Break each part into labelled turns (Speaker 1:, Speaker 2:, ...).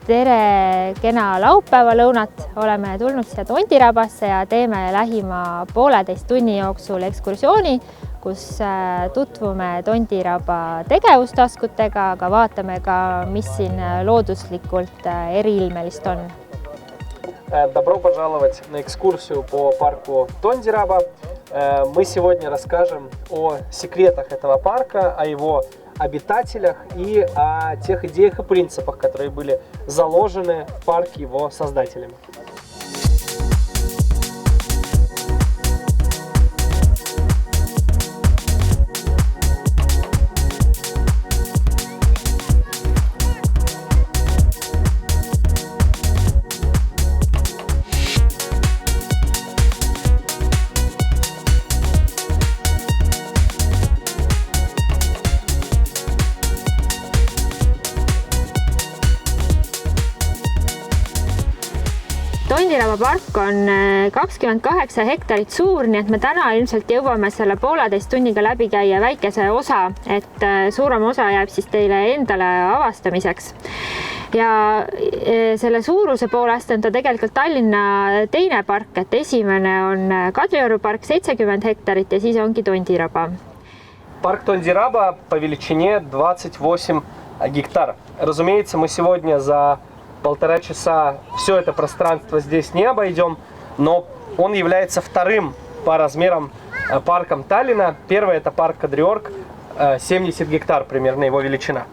Speaker 1: Tere kena laupäeva lõunat, oleme tulnud siia Tondirabasse ja teeme lähima 1,5 tunni jooksul ekskursiooni, kus tutvume Tondiraba tegevustaskutega, aga vaatame ka, mis siin looduslikult eriilmelist on.
Speaker 2: Добро пожаловать на экскурсию по парку Тондираба. Мы сегодня расскажем о секретах этого парка, о его обитателях и о тех идеях и принципах, которые были заложены в парке его создателями.
Speaker 1: Tondiraba park on 28 hektarit suur, nii et me täna ilmselt jõuame selle 1,5 tunniga läbi käia väikese osa, et suurem osa jääb siis teile endale avastamiseks. Ja selle suuruse poolest on ta tegelikult Tallinna teine park, et esimene on Kadrioru park 70 hektarit ja siis ongi Tondiraba.
Speaker 2: Парк Тондираба по величине 28 гектар. Разумеется, мы сегодня за 1,5 часа все это пространство здесь не обойдем, но он является вторым по размерам парком Таллина. Первый это парк Kadriorg, 70 гектар примерно его величина.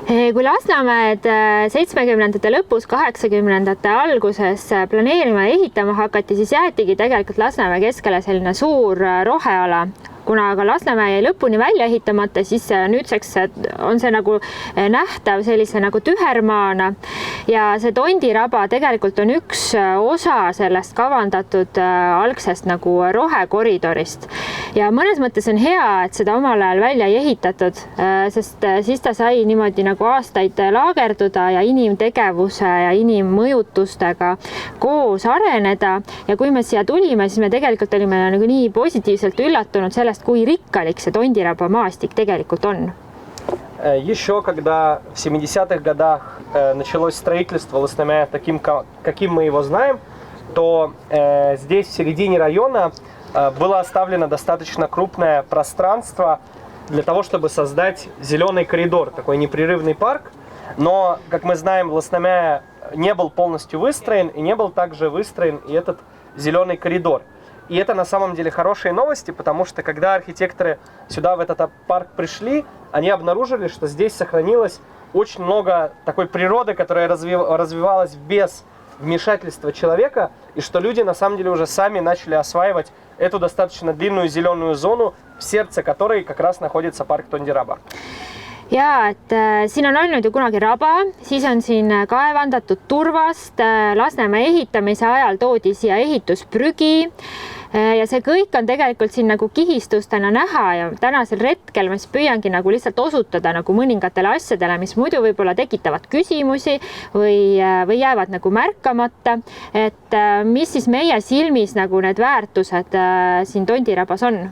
Speaker 1: Kui Lasnamäed 70-ndate lõpus, 80-ndate alguses planeerima ja ehitama hakati, siis jäetigi tegelikult Lasnamäe keskele selline suur roheala. Kuna aga Lasnamäe jäi lõpuni välja ehitamata, siis nüüdseks on see nagu nähtav sellise nagu tühermaana ja see Tondiraba tegelikult on üks osa sellest kavandatud algsest nagu rohekoridorist. Ja mõnes mõttes on hea, et seda omal ajal välja ei ehitatud, sest siis ta sai niimoodi nagu aastaid laagerduda ja inimtegevuse ja inimmõjutustega koos areneda. Ja kui me siia tulime, siis me tegelikult olime nagu nii positiivselt üllatunud sellest, kui rikkalik see Tondiraba maastik tegelikult on.
Speaker 2: Еще когда в 70-х годах началось строительство Lasnamäe таким, каким мы его знаем, то здесь в середине района было оставлено достаточно крупное пространство для того, чтобы создать зеленый коридор, такой непрерывный парк. Но, как мы знаем, Lasnamäe не был полностью выстроен, и не был также выстроен и этот зеленый коридор. И это на самом деле хорошие новости, потому что когда архитекторы сюда в этот парк пришли, они обнаружили, что здесь сохранилось очень много такой природы, которая развивалась без вмешательства человека, и что люди на самом деле уже сами начали осваивать эту достаточно длинную зеленую зону, в сердце которой как раз находится парк Тондираба.
Speaker 1: Ja, et siin on olnud ju kunagi raba, siis on siin kaevandatud turvast, Lasnamäe ehitamise ajal toodi siia ehitusprügi ja see kõik on tegelikult siin nagu kihistustena näha ja tänasel retkel ma püüangi nagu lihtsalt osutada nagu mõningatele asjadele, mis muidu võib-olla tekitavad küsimusi või jäävad nagu märkamata, et mis siis meie silmis nagu need väärtused siin Tondirabas on.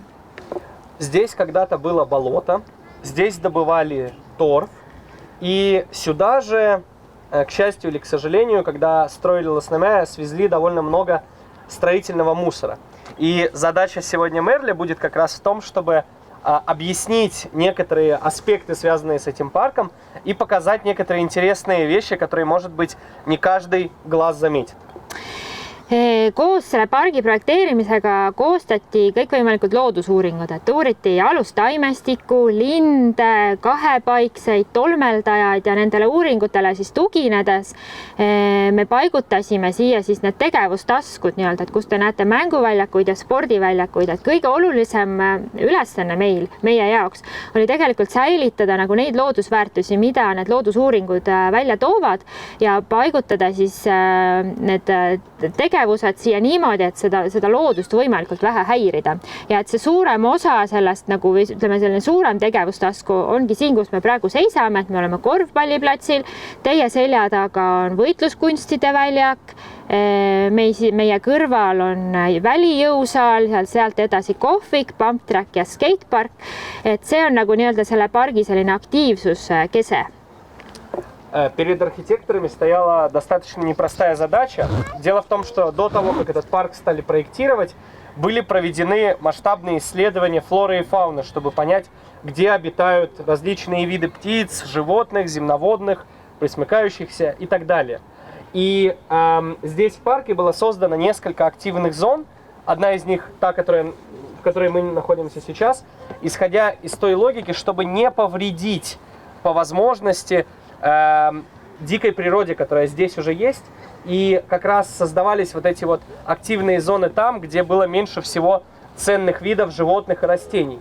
Speaker 2: Здесь когда-то было болото. Здесь добывали торф, и сюда же, к счастью или к сожалению, когда строили Lasnamäe, свезли довольно много строительного мусора. И задача сегодня Мерли будет как раз в том, чтобы объяснить некоторые аспекты, связанные с этим парком, и показать некоторые интересные вещи, которые, может быть, не каждый глаз заметит.
Speaker 1: Koos selle pargi projekteerimisega koostati kõikvõimalikud loodusuuringud, et uuriti alustaimestikku, linde, kahepaikseid, tolmeldajaid ja nendele uuringutele siis tuginedes me paigutasime siia siis need tegevustaskud, et kus te näete mänguväljakuid ja spordiväljakuid, et kõige olulisem ülesanne meie jaoks oli tegelikult säilitada nagu neid loodusväärtusi, mida need loodusuuringud välja toovad ja paigutada siis need tegevused siia niimoodi, et seda loodust võimalikult vähe häirida. Ja et see suurem osa sellest, nagu ütleme, selline suurem tegevustasku ongi siin, kus me praegu seisame, et me oleme korvpalliplatsil, teie selja taga on võitluskunstide väljak, meie kõrval on välijõusaal, sealt edasi kohvik, pump track ja skatepark, et see on nagu nii-öelda selle pargi selline aktiivsuskese.
Speaker 2: перед архитекторами стояла достаточно непростая задача. Дело в том, что до того, как этот парк стали проектировать, были проведены масштабные исследования флоры и фауны, чтобы понять, где обитают различные виды птиц, животных, земноводных, пресмыкающихся и так далее. И здесь в парке было создано несколько активных зон. Одна из них, та, в которой мы находимся сейчас, исходя из той логики, чтобы не повредить по возможности дикой природе, которая здесь уже есть. И как раз создавались вот эти вот активные зоны там, где было меньше всего ценных видов животных и растений.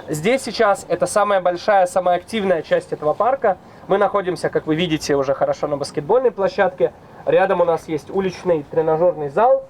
Speaker 2: Здесь сейчас это самая большая, самая активная часть этого парка. Мы находимся, как вы видите, уже хорошо на баскетбольной площадке. Рядом у нас есть уличный тренажерный зал.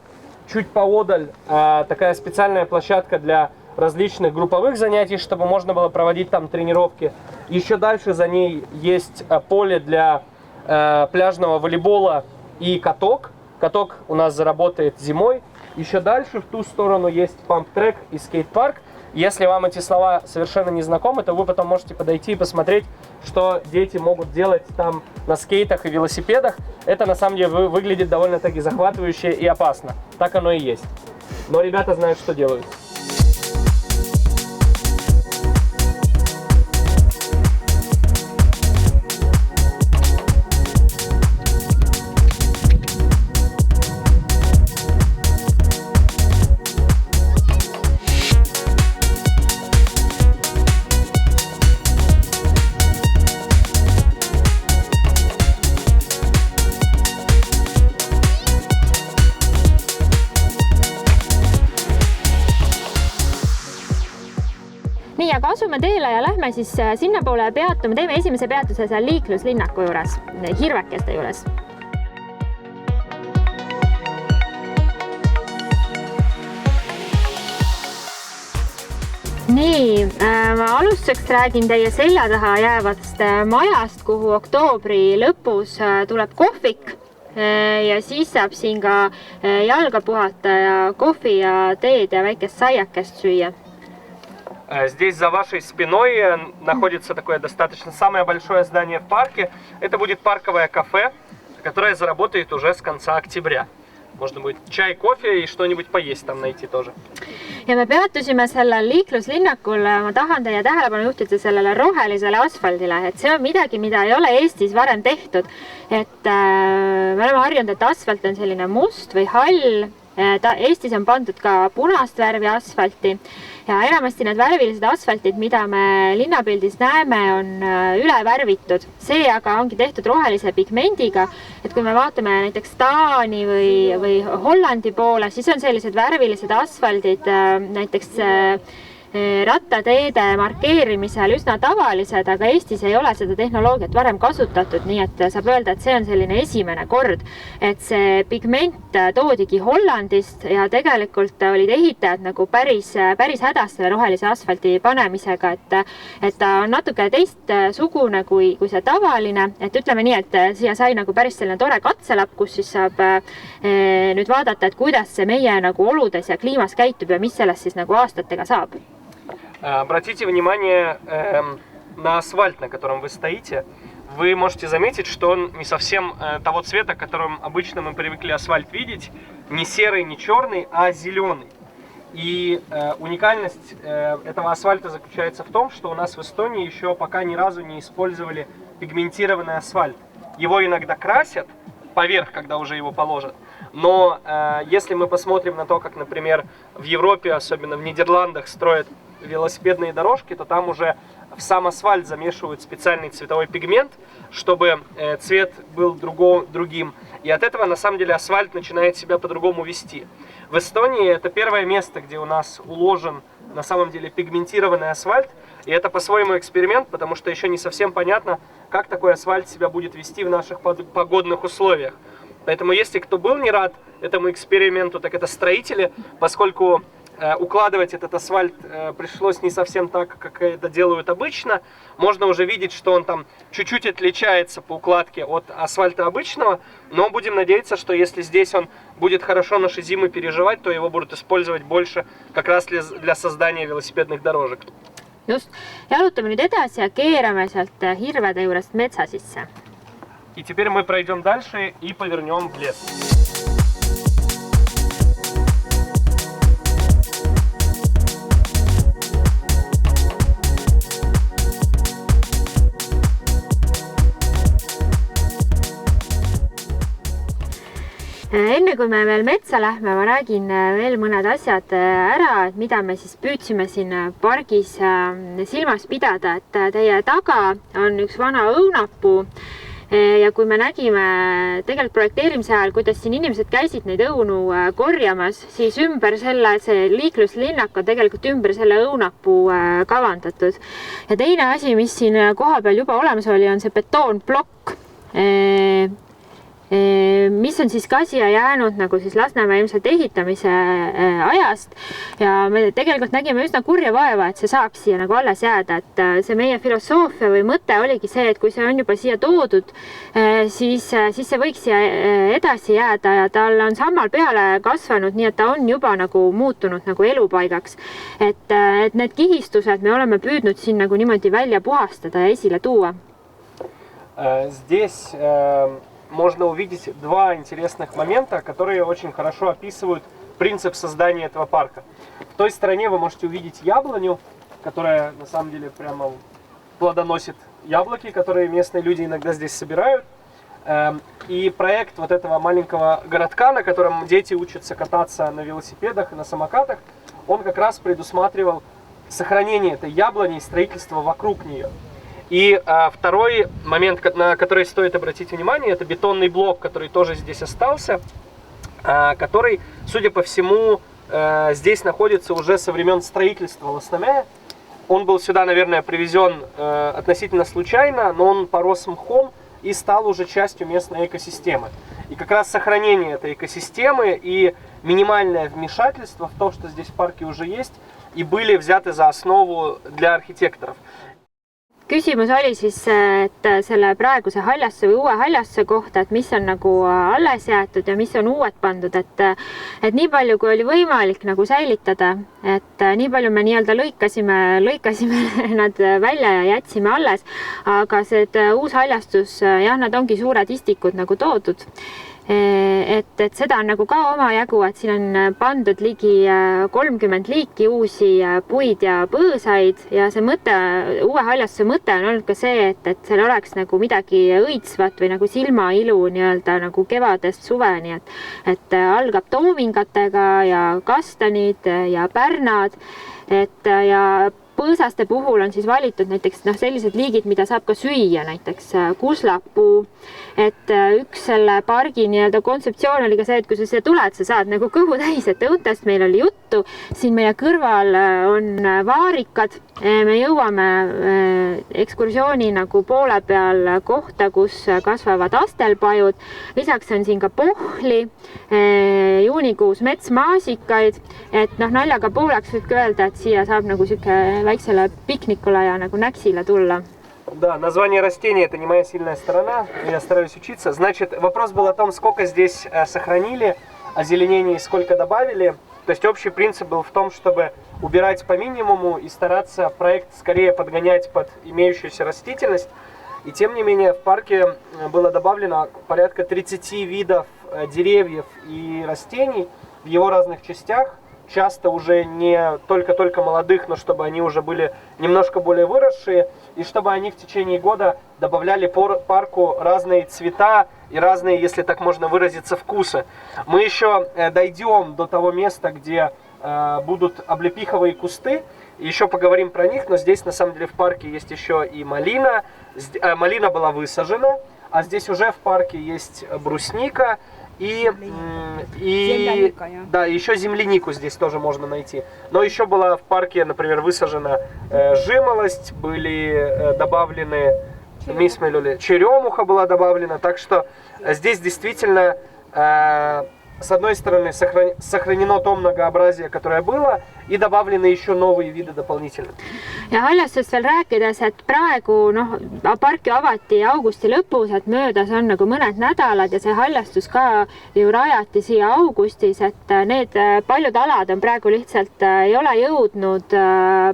Speaker 2: Чуть поодаль такая специальная площадка для различных групповых занятий, чтобы можно было проводить там тренировки. Еще дальше за ней есть поле для пляжного волейбола и каток. Каток у нас заработает зимой. Еще дальше в ту сторону есть памп-трек и скейт-парк. Если вам эти слова совершенно не знакомы, то вы потом можете подойти и посмотреть, что дети могут делать там на скейтах и велосипедах. Это на самом деле выглядит довольно-таки захватывающе и опасно. Так оно и есть. Но ребята знают, что делают.
Speaker 1: Nii, aga asume teele ja lähme siis sinnapoole ja peatume. Teeme esimese peatuse seal liikluslinnaku juures, Hirvekeste juures. Nii, ma alustuseks räägin teie selja taha jäävast majast, kuhu oktoobri lõpus tuleb kohvik. Ja siis saab siin ka jalga puhata ja kohvi ja teed ja väikest saiakest süüa.
Speaker 2: Здесь за вашей спиной находится такое достаточно самое большое здание в парке. Это будет парковое кафе, которое заработает уже с конца октября. Можно будет чай, кофе и что-нибудь поесть там найти тоже.
Speaker 1: Ja me peatusime sellel liikluslinnakul. Ma tahan teie tähelepanu juhtida sellele rohelisele asfaldile, et see on midagi, mida ei ole Eestis varem tehtud. Et me oleme harjunud, et asfalt on selline must või hall. Eestis on pandud ka punast värvi asfalti ja enamasti need värvilised asfaltid, mida me linnapildis näeme, on üle värvitud. See aga ongi tehtud rohelise pigmendiga, et kui me vaatame näiteks Taani või Hollandi poole, siis on sellised värvilised asfaldid näiteks rattateede markeerimisel üsna tavalised, aga Eestis ei ole seda tehnoloogiat varem kasutatud, nii et saab öelda, et see on selline esimene kord, et see pigment toodigi Hollandist ja tegelikult olid ehitajad nagu päris hädas selle rohelise asfalti panemisega, et ta on natuke teistsugune kui see tavaline, et ütleme nii, et siia sai nagu päris selline tore katselapp, kus siis saab nüüd vaadata, et kuidas see meie nagu oludes ja kliimas käitub ja mis sellest siis nagu aastatega saab.
Speaker 2: Обратите внимание на асфальт, на котором вы стоите. Вы можете заметить, что он не совсем того цвета, которым обычно мы привыкли асфальт видеть. Не серый, не черный, а зеленый. И уникальность этого асфальта заключается в том, что у нас в Эстонии еще пока ни разу не использовали пигментированный асфальт. Его иногда красят поверх, когда уже его положат. Но если мы посмотрим на то, как, например, в Европе, особенно в Нидерландах, строят велосипедные дорожки, то там уже в сам асфальт замешивают специальный цветовой пигмент, чтобы цвет был другим. И от этого, на самом деле, асфальт начинает себя по-другому вести. В Эстонии это первое место, где у нас уложен, на самом деле, пигментированный асфальт. И это по-своему эксперимент, потому что еще не совсем понятно, как такой асфальт себя будет вести в наших погодных условиях. Поэтому, если кто был не рад этому эксперименту, так это строители, поскольку укладывать этот асфальт пришлось не совсем так, как это делают обычно. Можно уже видеть, что он там чуть-чуть отличается по укладке от асфальта обычного, но будем надеяться, что если здесь он будет хорошо наши зимы переживать, то его будут использовать больше как раз для создания велосипедных дорожек.
Speaker 1: Just. Jalutame nüüd edasi ja keerame sealt hirvede juurest metsa sisse.
Speaker 2: И теперь мы пройдем дальше и повернем в лес.
Speaker 1: Enne kui me veel metsa lähme, ma räägin veel mõned asjad ära, et mida me siis püüdsime siin pargis silmas pidada, et teie taga on üks vana õunapuu ja kui me nägime tegelikult projekteerimise ajal, kuidas siin inimesed käisid neid õunu korjamas, siis ümber selle, see liikluslinnak on tegelikult ümber selle õunapuu kavandatud. Ja teine asi, mis siin koha peal juba olemas oli, on see betoonplokk, mis on siis ka siia jäänud nagu siis Lasnamäe ilmselt ehitamise ajast ja me tegelikult nägime üsna kurja vaeva, et see saaks siia nagu alles jääda, et see meie filosoofia või mõte oligi see, et kui see on juba siia toodud, siis see võiks siia edasi jääda ja tal on sammal peale kasvanud, nii et ta on juba nagu muutunud nagu elupaigaks. Et need kihistused me oleme püüdnud siin nagu niimoodi välja puhastada ja esile tuua.
Speaker 2: Здесь можно увидеть два интересных момента, которые очень хорошо описывают принцип создания этого парка. В той стороне вы можете увидеть яблоню, которая на самом деле прямо плодоносит яблоки, которые местные люди иногда здесь собирают. И проект вот этого маленького городка, на котором дети учатся кататься на велосипедах и на самокатах, он как раз предусматривал сохранение этой яблони и строительство вокруг нее. И второй момент, на который стоит обратить внимание, это бетонный блок, который тоже здесь остался, который, судя по всему, здесь находится уже со времен строительства Ласномея. Он был сюда, наверное, привезен относительно случайно, но он порос мхом и стал уже частью местной экосистемы. И как раз сохранение этой экосистемы и минимальное вмешательство в то, что здесь в парке уже есть, и были взяты за основу для архитекторов.
Speaker 1: Küsimus oli siis, et selle praeguse haljasse või uue haljasse kohta, et mis on nagu alles jäetud ja mis on uued pandud, et nii palju kui oli võimalik nagu säilitada, et nii palju me nii-öelda lõikasime nad välja ja jätsime alles, aga see uus haljastus, jah, nad ongi suured istikud nagu toodud. Et seda on nagu ka omajagu, et siin on pandud ligi 30 liiki uusi puid ja põõsaid ja see mõte, uue haljastuse mõte on olnud ka see, et seal oleks nagu midagi õitsvat või nagu silmailu nii-öelda nagu kevadest suveni, et algab toomingatega ja kastanid ja pärnad, ja põõsaste puhul on siis valitud näiteks sellised liigid, mida saab ka süüa, näiteks kuslapuu. Et üks selle pargi nii-öelda kontseptsioon oli ka see, et kui sa siia tuled, sa saad nagu kõhu täis, et õuntest meil oli juttu. Siin meie kõrval on vaarikad. Me jõuame ekskursiooni nagu poole peal kohta, kus kasvavad astelpajud. Lisaks on siin ka pohli, juunikuus metsmaasikaid. Et naljaga pooleks võib öelda, et siia saab nagu siuke väiksele piknikule ja nagu näksile tulla.
Speaker 2: Да, название растений это не моя сильная сторона, я стараюсь учиться. Значит, вопрос был о том, сколько здесь сохранили озеленения и сколько добавили. То есть общий принцип был в том, чтобы убирать по минимуму и стараться проект скорее подгонять под имеющуюся растительность. И тем не менее в парке было добавлено порядка 30 видов деревьев и растений в его разных частях. Часто уже не только молодых, но чтобы они уже были немножко более выросшие, и чтобы они в течение года добавляли парку разные цвета и разные, если так можно выразиться, вкусы. Мы еще дойдем до того места, где будут облепиховые кусты, и еще поговорим про них, но здесь на самом деле в парке есть еще и малина. Малина была высажена, а здесь уже в парке есть брусника, и да, еще землянику здесь тоже можно найти. Но еще была в парке, например, высажена жимолость, были добавлены черемуха была добавлена. Так что здесь действительно, с одной стороны, сохранено то многообразие, которое было, и добавлены еще новые виды дополнительно.
Speaker 1: Ja haljastust veel rääkides, et praegu parki avati augusti lõpus, et möödas on nagu mõned nädalad ja see haljastus ka ju rajati siia augustis, et need paljud alad on praegu lihtsalt ei ole jõudnud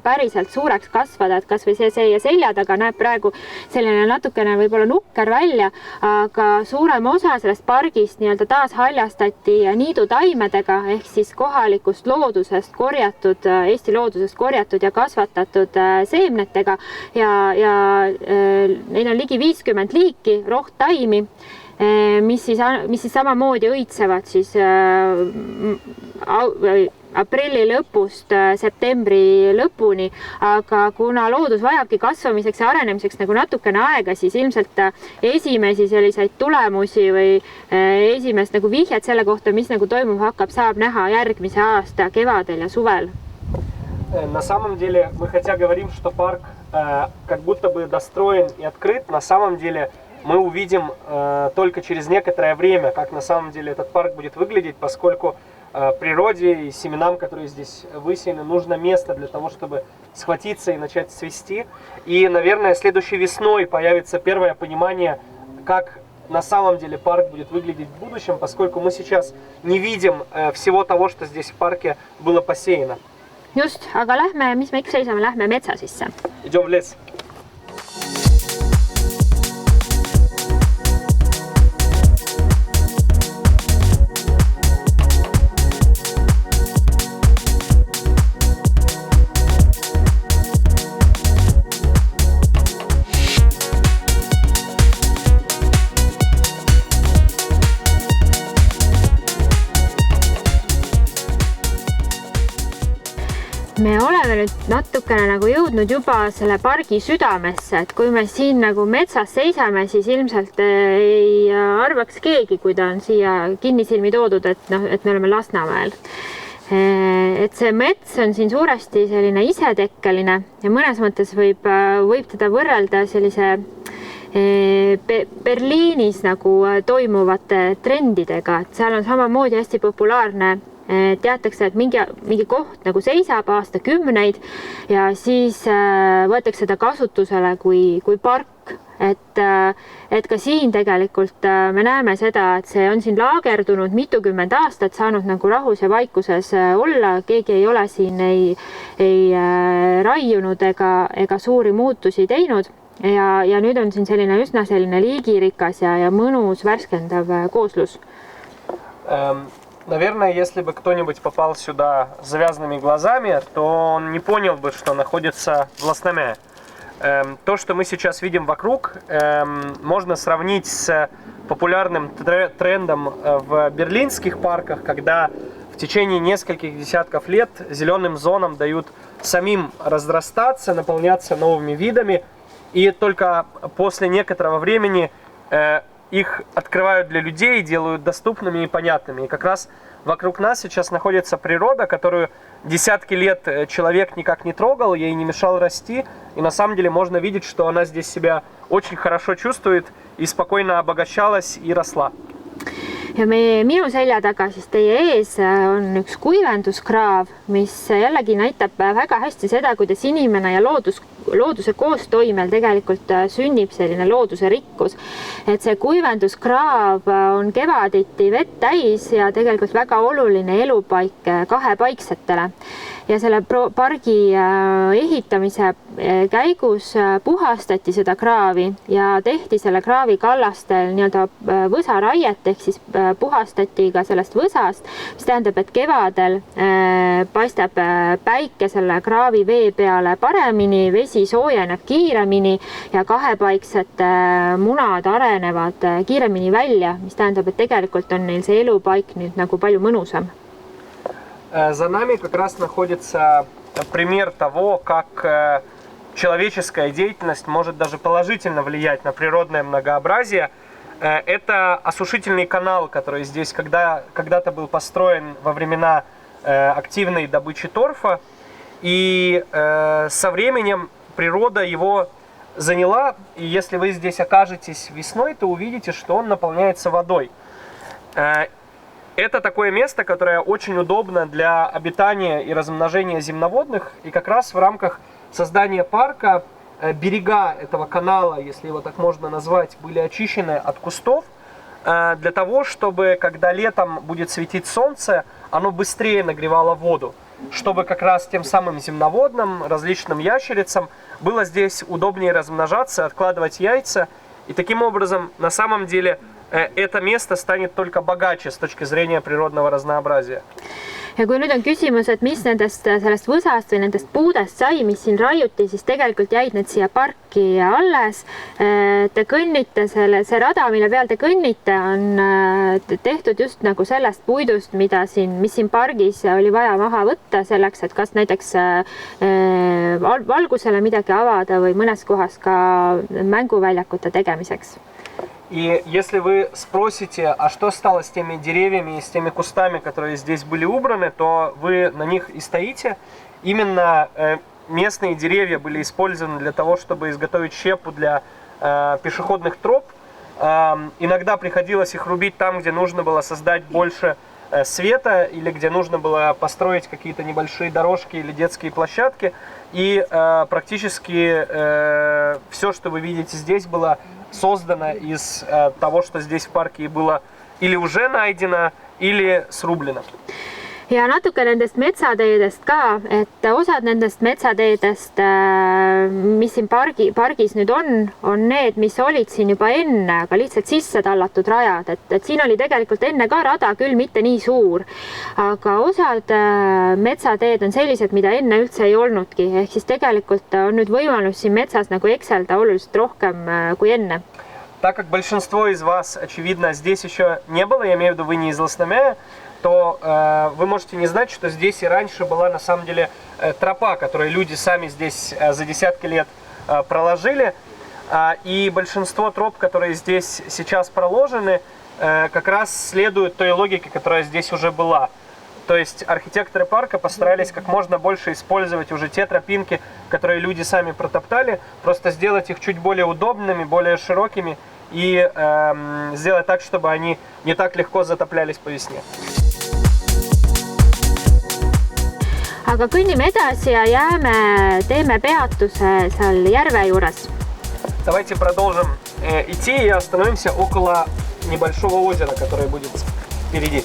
Speaker 1: päriselt suureks kasvada, et kas või see selja taga näeb praegu selline natukene võib-olla nukker välja, aga suurem osa sellest pargist nii-öelda taas haljastati niidutaimedega ehk siis kohalikust loodusest korjatud, Eesti loodusest korjatud ja kasvatatud seemnetega ja neil on ligi 50 liiki rohttaimi, mis siis samamoodi õitsevad siis aprilli lõpust septembri lõpuni, aga kuna loodus vajabki kasvamiseks ja arenemiseks nagu natukene aega, siis ilmselt esimesi selliseid tulemusi või esimest nagu vihjet selle kohta, mis nagu toimuma hakkab, saab näha järgmise aasta kevadel ja suvel.
Speaker 2: На самом деле, мы хотя говорим, что парк как будто бы достроен и открыт, на самом деле мы увидим только через некоторое время, как на самом деле этот парк будет выглядеть, поскольку природе и семенам, которые здесь высеяны, нужно место для того, чтобы схватиться и начать цвести. И, наверное, следующей весной появится первое понимание, как на самом деле парк будет выглядеть в будущем, поскольку мы сейчас не видим всего того, что здесь в парке было посеяно.
Speaker 1: Just, aga mis me ikka seisame, lähme metsa sisse.
Speaker 2: Идем в лес.
Speaker 1: Me oleme nüüd natukene nagu jõudnud juba selle pargi südamesse, et kui me siin nagu metsas seisame, siis ilmselt ei arvaks keegi, kui ta on siia kinnisilmi toodud, et me oleme Lasnamäel. Et see mets on siin suuresti selline isetekkeline ja mõnes mõttes võib teda võrrelda sellise Berliinis nagu toimuvate trendidega, et seal on samamoodi hästi populaarne. Teatakse, et mingi koht nagu seisab aastakümneid ja siis võetakse seda kasutusele kui park. Et ka siin tegelikult me näeme seda, et see on siin laagerdunud mitukümmend aastat, saanud nagu rahus ja vaikuses olla. Keegi ei ole siin ei raiunud ega suuri muutusi teinud. Ja nüüd on siin selline üsna selline liigirikas ja mõnus värskendav kooslus.
Speaker 2: Наверное, если бы кто-нибудь попал сюда с завязанными глазами, то он не понял бы, что находится в Lasnamäe. То, что мы сейчас видим вокруг, можно сравнить с популярным трендом в берлинских парках, когда в течение нескольких десятков лет зеленым зонам дают самим разрастаться, наполняться новыми видами, и только после некоторого времени их открывают для людей, делают доступными и понятными. И как раз вокруг нас сейчас находится природа, которую десятки лет человек никак не трогал, ей не мешал расти. И на самом деле можно видеть, что она здесь себя очень хорошо чувствует и спокойно обогащалась и росла.
Speaker 1: Ja minu selja taga siis teie ees on üks kuivenduskraav, mis jällegi näitab väga hästi seda, kuidas inimene ja looduse koostoimel tegelikult sünnib selline looduse rikkus. Et see kuivenduskraav on kevaditi vett täis ja tegelikult väga oluline elupaik kahepaiksetele. Ja selle pargi ehitamise käigus puhastati seda kraavi ja tehti selle kraavi kallastel nii-öelda võsaraiet ehk siis puhastati ka sellest võsast, mis tähendab, et kevadel paistab päike selle kraavi vee peale paremini, vesi soojeneb kiiremini ja kahepaiksed munad arenevad kiiremini välja, mis tähendab, et tegelikult on neil see elupaik nüüd nagu palju mõnusam.
Speaker 2: За нами как раз находится пример того, как человеческая деятельность может даже положительно влиять на природное многообразие. Это осушительный канал, который здесь когда-то был построен во времена активной добычи торфа. И со временем природа его заняла. И если вы здесь окажетесь весной, то увидите, что он наполняется водой. Это такое место, которое очень удобно для обитания и размножения земноводных. И как раз в рамках создания парка берега этого канала, если его так можно назвать, были очищены от кустов, для того, чтобы, когда летом будет светить солнце, оно быстрее нагревало воду, чтобы как раз тем самым земноводным, различным ящерицам было здесь удобнее размножаться, откладывать яйца. И таким образом, на самом деле, это место станет только богаче с точки зрения природного разнообразия.
Speaker 1: Ja kui nüüd on küsimus, et mis sellest võsast või nendest puudest sai, mis siin raiuti, siis tegelikult jäid need siia parki alles. Te kõnnite see rada, mille peal te kõnnite, on tehtud just nagu sellest puidust, mis siin pargis oli vaja maha võtta selleks, et kas näiteks valgusele midagi avada või mõnes kohas ka mänguväljakute tegemiseks.
Speaker 2: И если вы спросите, а что стало с теми деревьями и с теми кустами, которые здесь были убраны, то вы на них и стоите. Именно местные деревья были использованы для того, чтобы изготовить щепу для пешеходных троп. Иногда приходилось их рубить там, где нужно было создать больше света или где нужно было построить какие-то небольшие дорожки или детские площадки. И практически все, что вы видите здесь, было создано из того, что здесь в парке было или уже найдено, или срублено.
Speaker 1: Ja natuke nendest metsateedest ka, et osad nendest metsateedest, mis siin pargis nüüd on need, mis olid siin juba enne, aga lihtsalt sisse tallatud rajad. Et siin oli tegelikult enne ka rada, küll mitte nii suur, aga osad metsateed on sellised, mida enne üldse ei olnudki. Ehk siis tegelikult on nüüd võimalus siin metsas nagu ekselda oluliselt rohkem kui enne.
Speaker 2: Так как большинство из вас, очевидно, здесь еще не было, я имею в виду, вы не из Лосномея, то вы можете не знать, что здесь и раньше была на самом деле тропа, которую люди сами здесь за десятки лет проложили. И большинство троп, которые здесь сейчас проложены, как раз следуют той логике, которая здесь уже была. То есть архитекторы парка постарались как можно больше использовать уже те тропинки, которые люди сами протоптали, просто сделать их чуть более удобными, более широкими и сделать так, чтобы они не так легко затоплялись по весне.
Speaker 1: Aga kõnnime edasi ja teeme peatuse seal järve juures.
Speaker 2: Давайте продолжим идти и остановимся около небольшого озера, которое будет впереди.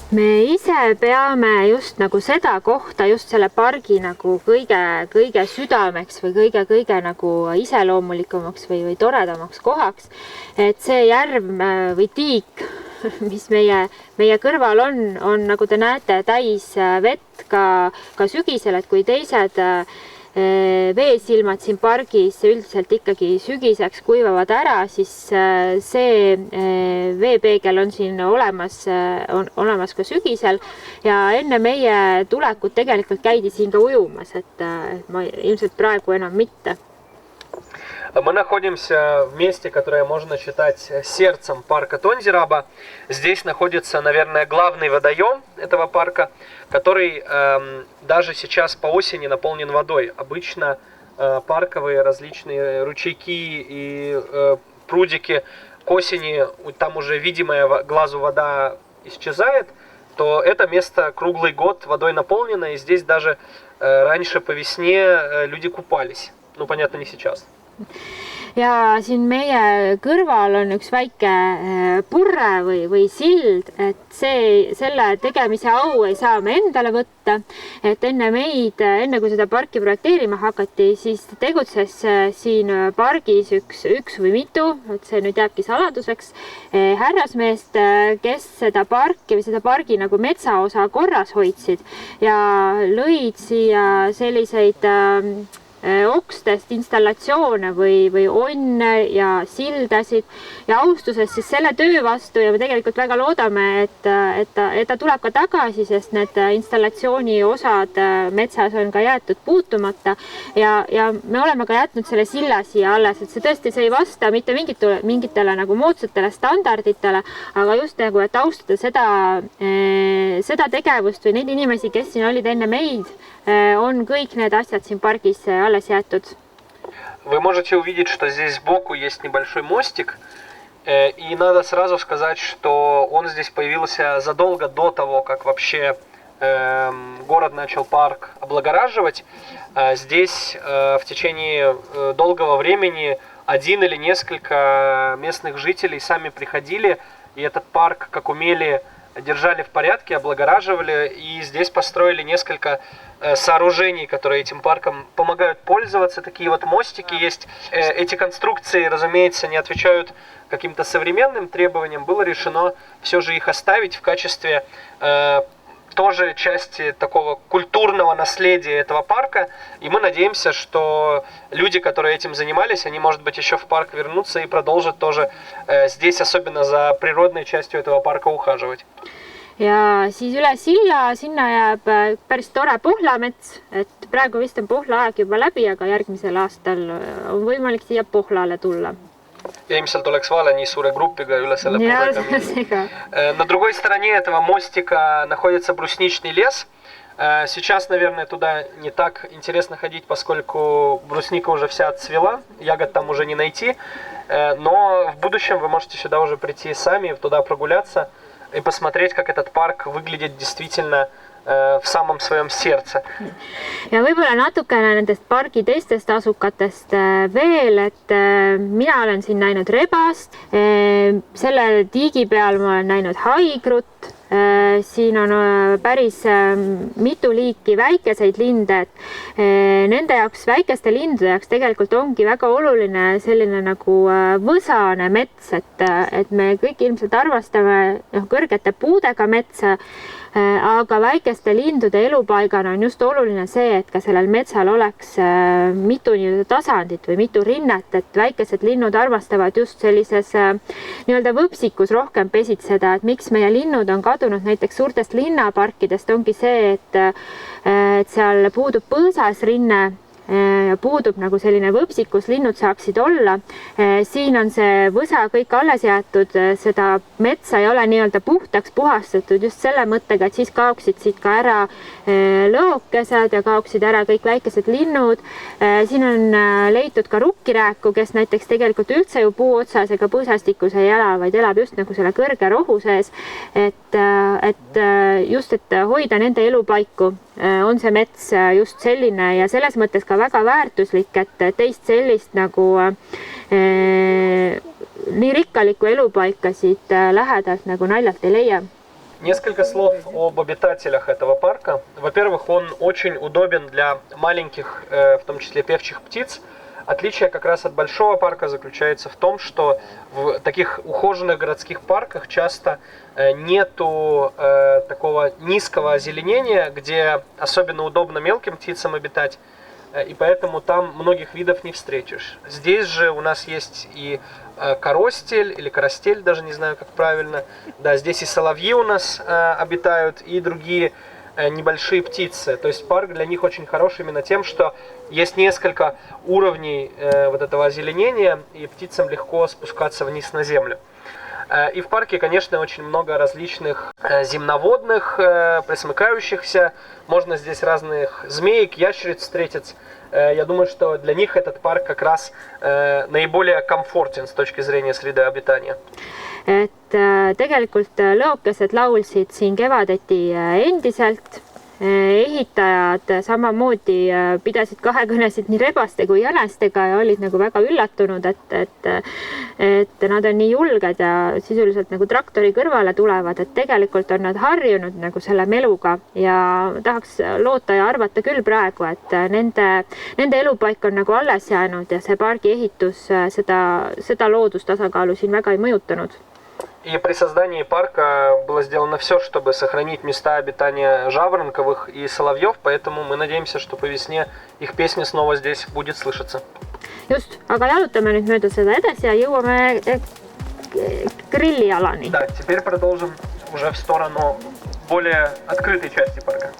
Speaker 1: Me ise peame just nagu seda kohta, just selle pargi nagu kõige südameks või kõige nagu iseloomulikumaks või toredamaks kohaks. Et see järv või tiik, mis meie kõrval on nagu te näete täis vett ka sügisel, et kui teised veesilmad siin pargis üldiselt ikkagi sügiseks kuivavad ära, siis see veepeegel on siin olemas ka sügisel ja enne meie tulekut tegelikult käidi siin ka ujumas, et ilmselt praegu enam mitte.
Speaker 2: Мы находимся в месте, которое можно считать сердцем парка Тонзираба. Здесь находится, наверное, главный водоем этого парка, который даже сейчас по осени наполнен водой. Обычно парковые различные ручейки и прудики к осени, там уже видимая глазу вода исчезает, то это место круглый год водой наполнено, и здесь даже раньше по весне люди купались. Ну, понятно, не сейчас.
Speaker 1: Ja siin meie kõrval on üks väike purre või sild, et selle tegemise au ei saa me endale võtta. Et enne kui seda parki projekteerima hakati, siis tegutses siin pargis üks või mitu, et see nüüd jääbki saladuseks, härrasmeest, kes seda parki või seda pargi nagu metsaosa korras hoidsid ja lõid siia selliseid okstest installatsioone või onne ja sildasid ja austuses siis selle töö vastu ja me tegelikult väga loodame, et ta tuleb ka tagasi, sest need installatsiooni osad metsas on ka jäetud puutumata ja me oleme ka jätnud selle silla siia alles, et see ei vasta mitte mingitele nagu moodsatele standarditele, aga just nagu, et austada seda tegevust või neid inimesi, kes siin olid enne meid, on kõik need asjad siin паргis alles jäetud.
Speaker 2: Вы можете увидеть, что здесь сбоку есть небольшой мостик, и надо сразу сказать, что он здесь появился задолго до того, как вообще город начал парк облагораживать. Здесь в течение долгого времени один или несколько местных жителей сами приходили, и этот парк, как умели, держали в порядке, облагораживали, и здесь построили несколько сооружений, которые этим парком помогают пользоваться. Такие вот мостики есть. Эти конструкции, разумеется, не отвечают каким-то современным требованиям. Было решено все же их оставить в качестве тоже части такого культурного наследия этого парка. И мы надеемся, что люди, которые этим занимались, они, может быть, еще в парк вернутся и продолжат тоже здесь, особенно за природной частью этого парка, ухаживать.
Speaker 1: Ja siis üle silla sinna jääb päris tore pohlamets, et praegu vist on pohlaaeg juba läbi, aga järgmisel aastal on võimalik siia pohlale tulla.
Speaker 2: Ja ilmselt oleks vale nii suure группиga üle selle pohlega. На другой стороне этого мостика находится брусничный лес. Сейчас, наверное, туда не так интересно ходить, поскольку брусника уже вся отцвела, ягод там уже не найти. Но в будущем вы можете сюда уже прийти сами, туда прогуляться и посмотреть, как этот парк выглядит действительно в самом своем сердце.
Speaker 1: Ja võib-olla natukene nendest pargi teistest asukatest veel, et mina olen siin näinud rebast, selle tiigi peal ma olen näinud haigrut, siin on päris mitu liiki väikeseid linde, et nende jaoks, väikeste lindude jaoks tegelikult ongi väga oluline selline nagu võsane mets, et me kõik ilmselt arvastame kõrgete puudega metsa, aga väikeste lindude elupaigana on just oluline see, et ka sellel metsal oleks mitu tasandit või mitu rinnet, et väikesed linnud armastavad just sellises võpsikus rohkem pesitseda, et miks meie linnud on kadunud näiteks suurtest linnaparkidest, ongi see, et seal puudub põõsas rinne ja puudub nagu selline võpsikus linnud saaksid olla. Siin on see võsa kõik alles jäetud, seda metsa ei ole nii-öelda puhtaks puhastatud just selle mõttega, et siis kaoksid siit ka ära lõokesed ja kaoksid ära kõik väikesed linnud. Siin on leitud ka rukkirääku, kes näiteks tegelikult üldse ju puu otsas ega põõsastikus ei ela, vaid elab just nagu selle kõrge rohu sees, et just, et hoida nende elupaiku on see mets just selline ja selles mõttes ka väga väärtuslik, et teist sellist nagu nii rikkalikku elupaika siit lähedalt nagu naljalt ei leia.
Speaker 2: Несколько слов об обитателях этого парка. Во-первых, он очень удобен для маленьких, в том числе певчих птиц. Отличие как раз от большого парка заключается в том, что в таких ухоженных городских парках часто нету такого низкого озеленения, где особенно удобно мелким птицам обитать, и поэтому там многих видов не встретишь. Здесь же у нас есть и коростель, или коростель, даже не знаю, как правильно. Да, здесь и соловьи у нас обитают, и другие небольшие птицы. То есть парк для них очень хороший именно тем, что есть несколько уровней вот этого озеленения, и птицам легко спускаться вниз на землю. И в парке, конечно, очень много различных земноводных, пресмыкающихся. Можно здесь разных змеек, ящериц встретить. Я думаю, что для них этот парк как раз наиболее комфортен с точки зрения среды обитания.
Speaker 1: Et tegelikult lõokesed laulsid siin kevadeti endiselt. Ehitajad samamoodi pidasid kahekõnesid nii rebaste kui jänestega ja olid nagu väga üllatunud, et nad on nii julged ja sisuliselt nagu traktori kõrvale tulevad, et tegelikult on nad harjunud nagu selle meluga ja tahaks loota ja arvata küll praegu, et nende elupaik on nagu alles jäänud ja see pargi ehitus seda loodustasakaalu siin väga ei mõjutanud.
Speaker 2: И при создании парка было сделано все, чтобы сохранить места обитания жаворонковых и соловьев, поэтому мы надеемся, что по весне их песня снова здесь будет слышаться.
Speaker 1: Just, aga jalutame nüüd mööda seda edasi ja jõuame grillialani.
Speaker 2: Да, теперь продолжим уже в сторону более открытой части парка.